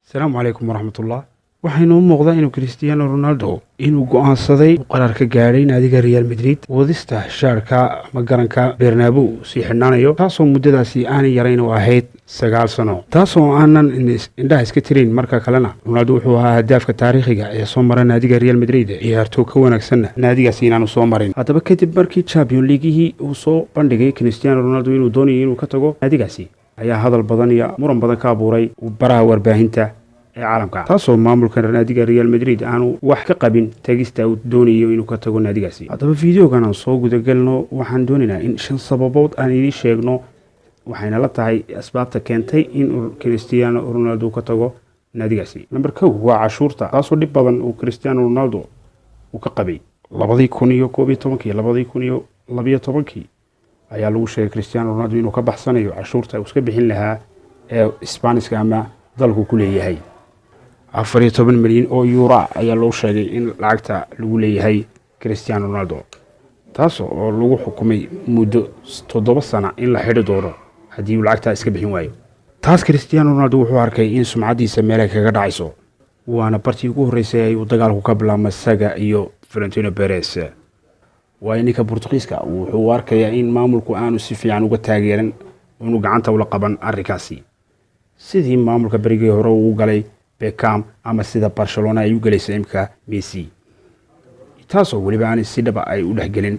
السلام عليكم ورحمة الله. waxaynu u muuqdaa inuu Cristiano Ronaldo inuu go'aansaday qaraar ka gaaray naadiga Real Madrid wadista shaarka ama garanka Bernabeu si xinaanayo taasoo muddadaasi aanay yarayn oo ahayd 9 sano taasoo aanan indhaha iska tirin marka kalena Ronaldo wuxuu ahaa hadaafka taariikhiga ee soo maray naadiga Real Madrid ciyaarto ka wanaagsan naadigaasi inaanu soo marin haddaba kadib markii Champions League uu soo bandhigay Cristiano Ronaldo inuu doonayo inuu ka tago naadigaasi ayaa hadal badan iyo muran badan ka abuuray baraha warbaahinta caalamka taasoo maamulka naadiga Real Madrid aanu wax ka qabin tagista uu doonayo inuu ka tago naadigaasi haddaba fiidiyogan aan soo gudagalno waxaan doonaynaa in 5 sababood aan idin sheegno waxayna la tahay asbaabta keentay in Cristiano Ronaldo ka tago naadigaasi number 1 waa cashuurta taasoo dhib badan uu Cristiano Ronaldo uu ka qabay 2012 ayaa lagu sheegay Cristiano Ronaldo inuu ka baxsanayo cashuurta uu iska bixin lahaa ee Isbaanishka ama dalku ku leeyahay 14 milyan oo euro ayaa loo sheegay in lacagta lagu leeyahay Cristiano Ronaldo taasoo lagu xukumay muddo 7 sano in la xidho doono haddii uu lacagta iska bixin waayo taas Cristiano Ronaldo wuxuu arkay in sumcadiisa meel kaga dhacayso waana bartii ugu horeysay ay uu dagaalku ka bilaabmay isaga iyo Florentino Perez waa inka Portugiiska wuxuu arkayaa in maamulku aanu si fiican uga taageerin inuu gacanta ula qaban arrinkaasi sidii maamulka berigii hore uu galay Beckham ama sida Barcelona ay u galeysay imka Messi taasoo waliba aan si dhab ah ay u dhaxgelin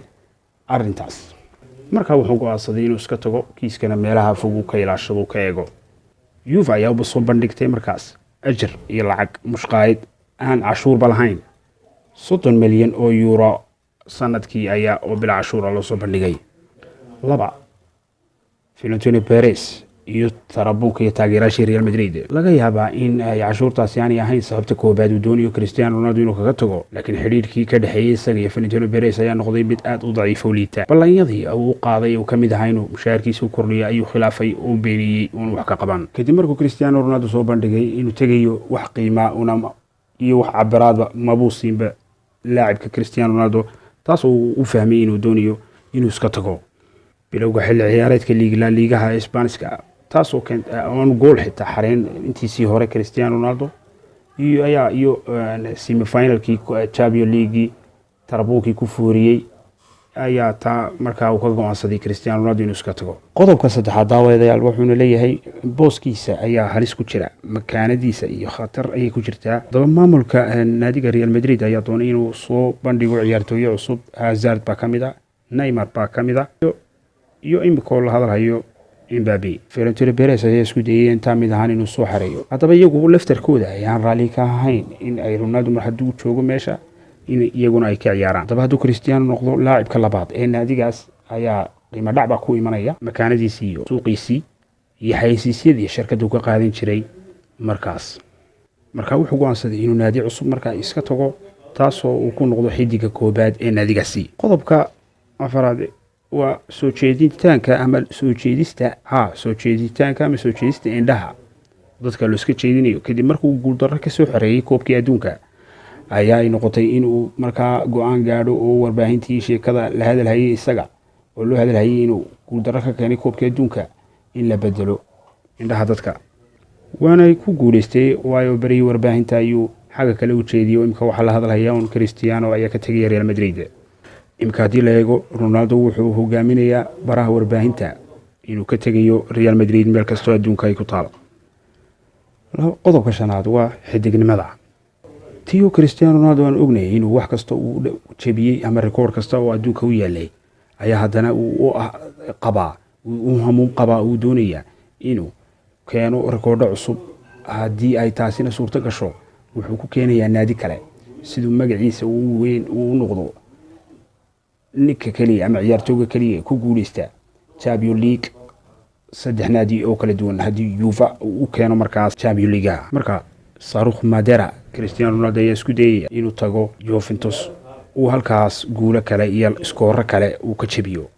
arrintaas marka wuxuu go'aansaday inuu iska tago kiiskana meelaha fog ka ilaashado ka eego Juve ayaa u soo bandhigtay markaas ajir iyo lacag mushqaayad aan cashuur lahayn 30 milyan oo euro sanadkii ayaa oo bila cashuur loo soo bandhigay 2 Florentino Perez iyo tarabuunka iyo taageerayaasha Real Madrid laga yaabaa in ay cashuurtaasi aanay ahayn sababta koobaad uu doonayo Cristiano Ronaldo inuu kaga tago laakiin xiriirkii ka dhaxeeyay isaga iyo Florentino Perez ayaa noqday mid aad u daciif oo liita balanyadii uu qaaday oo kamid ahaa inuu mushaharkiisa u kordhiyo ayuu khilaafay oo beeniyay inuu wax ka qaban kadib markuu Cristiano Ronaldo soo bandhigay inuu tagayo wax qiimo una iyo wax cabiraadba mabuusinba laacibka Cristiano Ronaldo taasoo uu fahmay inuu doonayo inuu iska tago bilowga xilli ciyaareedka La Ligaha Isbaanishka taasoo keentay aan gool xitaa xareen intiisii hore Cristiano Ronaldo iyo semi-finalkii Champions League tarabuunkii ku fuuriyay ayaa taa markaa uu ka go'aansaday Cristiano Ronaldo inuu iska tago qodobka saddexaad daawadeyaal wuxuuna leeyahay booskiisa ayaa halis ku jira makaanadiisa iyo khatar ay ku jirtaa daba maamulka naadiga Real Madrid ayaa doonay inuu soo bandhigo ciyaartooyo cusub Hazard baa kamid ah Neymar baa kamid ah iyo imiko la hadalhayo Mbappe Florentino Perez ayaa isku dayay inta mid ahaan inuu soo xareeyo haddaba iyagu laftarkooda ayaan raali ka ahayn in ay Ronaldo mar hadduu joogo meesha in iyaguna ay ka ciyaaraan haddaba hadduu Cristiano noqdo laacibka labaad ee naadigaas ayaa qiimo dhac ku imanaya makaanadiisii iyo suuqiisii iyo xayeysiisyadii shirkadu ka qaadan jiray markaa wuxuu go'aansaday inuu naadi cusub markaa iska tago taasoo uu ku noqdo xidiga koobaad ee naadigaasi qodobka afaraad waa soo jeedintaanka ama soo jeedista indhaha dadka loo iska jeedinayo kadib markuu guuldarro ka soo xareeyay koobkii adduunka ayaa ay noqotay inuu markaa go'aan gaadho oo warbaahintii sheekada la hadalhayay isaga oo loo hadalhayay inuu guuldarro ka keenay koobkii adduunka in la bedelo indhaha dadka waana ku guuleystay waayo bari warbaahinta ayuu xaga kale u jeediyay imka waxa la hadalhayaa un Cristiano ayaa ka tagay Real Madrid imka hadii la eego Ronaldo wuxuu hogaaminayaa baraha warbaahinta inuu ka tagayo Real Madrid meel kasta oo adduunka ay ku taalo qodobka shanaad waa xidignimada Tio Cristiano Ronaldo aan ognay inuu wax kasta uu jabiyay ama record kasta oo adduunka u yaalay ayaa haddana uu qabaa uu doonaya inuu keeno record cusub haddii ay taasina suurto gasho wuxuu ku keenayaa naadi kale sidoo magaciisa uu weyn uu noqdo ninka kaliya ama ciyaartooyga kaliya ku guuleysta Champions League 3 naadi oo kala duwan haddii Juve uu keeno markaas Champions League marka Sarukh Madera Cristiano Ronaldo ayaa isku dayay inuu tago Juventus uu halkaas guulo kale iyo iskoor kale uu ka jabiyo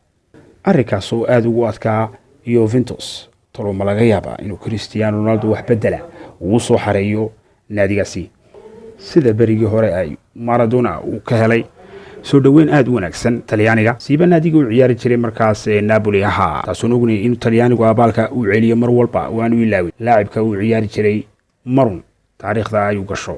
arrinkaas oo aad ugu adkaa Juventus tolo ma laga yaabaa inuu Cristiano Ronaldo wax bedela uu soo xareeyo naadigaasi sida berigii hore ay Maradona uu ka helay soo dhaweyn aad u wanaagsan Talyaaniga siiba naadiga uu ciyaari jiray markaas Napoli ahaa taasoo ognay in Talyaanigu abaalka uu celiyo mar walba waanu ilaawin laacibka uu ciyaari jiray marun taariikhda ayuu gasho.